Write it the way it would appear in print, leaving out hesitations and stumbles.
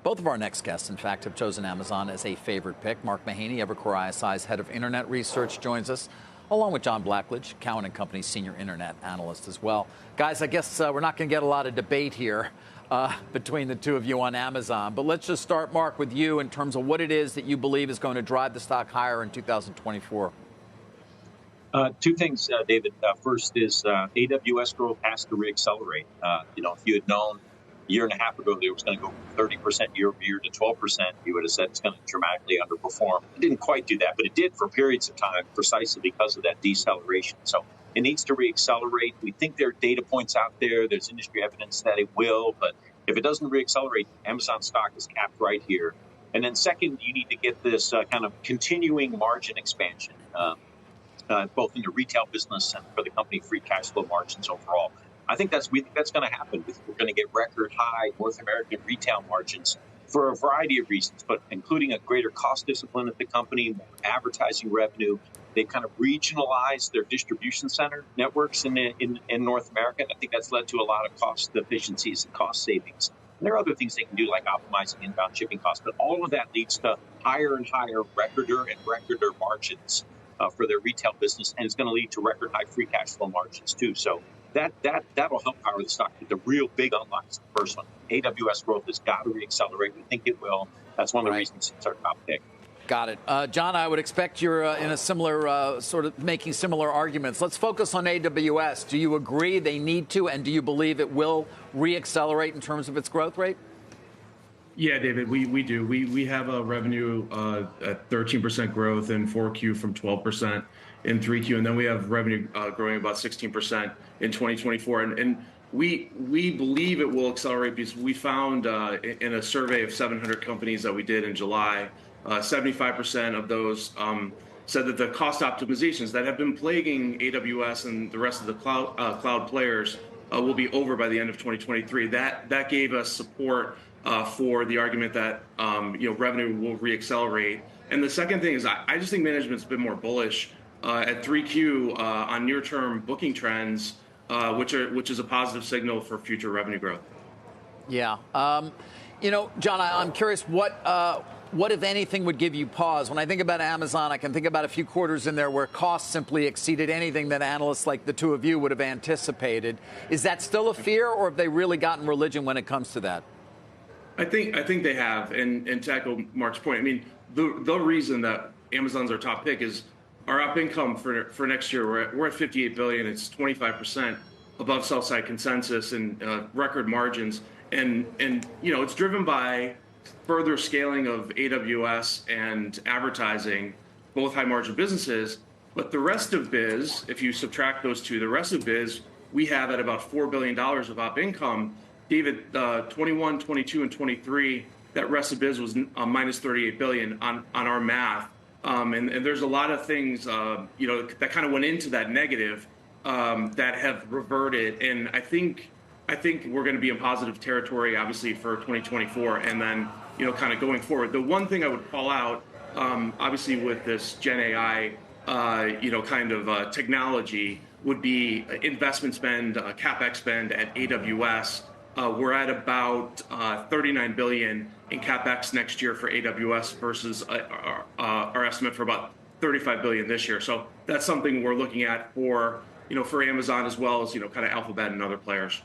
Both of our next guests, in fact, have chosen Amazon as a favorite pick. Mark Mahaney, Evercore ISI's head of internet research, joins us, along with John Blackledge, Cowen and Company's senior internet analyst as well. Guys, I guess we're not going to get a lot of debate here between the two of you on Amazon. But let's just start, Mark, with you in terms of what it is that you believe is going to drive the stock higher in 2024. Two things, David. First is AWS growth has to reaccelerate. If you had known a year and a half ago that it was going to go from 30% year over year to 12%, you would have said it's going to dramatically underperform. It didn't quite do that, but it did for periods of time precisely because of that deceleration. So it needs to reaccelerate. We think there are data points out there. There's industry evidence that it will, but if it doesn't reaccelerate, Amazon stock is capped right here. And then second, you need to get this kind of continuing margin expansion. Both in the retail business and for the company free cash flow margins overall. We think that's going to happen. We're going to get record high North American retail margins for a variety of reasons, but including a greater cost discipline at the company, more advertising revenue. They kind of regionalized their distribution center networks in North America. And I think that's led to a lot of cost efficiencies and cost savings. And there are other things they can do, like optimizing inbound shipping costs, but all of that leads to higher and higher recorder margins for their retail business, and it's going to lead to record high free cash flow margins too. So that'll help power the stock. But the real big unlock is the first one. AWS growth has got to reaccelerate. We think it will. That's one of the reasons it's our top pick. Got it. John, I would expect you're in a similar sort of making similar arguments. Let's focus on AWS. Do you agree they need to, and do you believe it will reaccelerate in terms of its growth rate? Yeah, David, we do. We have a revenue at 13% growth in 4Q from 12% in 3Q. And then we have revenue growing about 16% in 2024. And we believe it will accelerate because we found in a survey of 700 companies that we did in July, 75% of those said that the cost optimizations that have been plaguing AWS and the rest of the cloud players will be over by the end of 2023. That gave us support for the argument that revenue will reaccelerate. And the second thing is I just think management's been more bullish at 3Q on near-term booking trends, which is a positive signal for future revenue growth. Yeah. John, I'm curious what, if anything, would give you pause? When I think about Amazon, I can think about a few quarters in there where costs simply exceeded anything that analysts like the two of you would have anticipated. Is that still a fear, or have they really gotten religion when it comes to that? I think they have, and to echo Mark's point, I mean, the reason that Amazon's our top pick is our op income for next year. We're at $58 billion. It's 25% above sell side consensus and record margins, and it's driven by further scaling of AWS and advertising, both high margin businesses. But the rest of biz, if you subtract those two, the rest of biz, we have at about $4 billion of op income. David, 21, 22, and 23, that rest of biz was minus $38 billion on our math. And there's a lot of things, that kind of went into that negative that have reverted. And I think we're going to be in positive territory, obviously, for 2024. And then, kind of going forward. The one thing I would call out, obviously, with this Gen AI, technology would be investment spend, CapEx spend at AWS. We're at about $39 billion in CapEx next year for AWS versus our estimate for about $35 billion this year. So that's something we're looking at for Amazon as well as, kind of Alphabet and other players.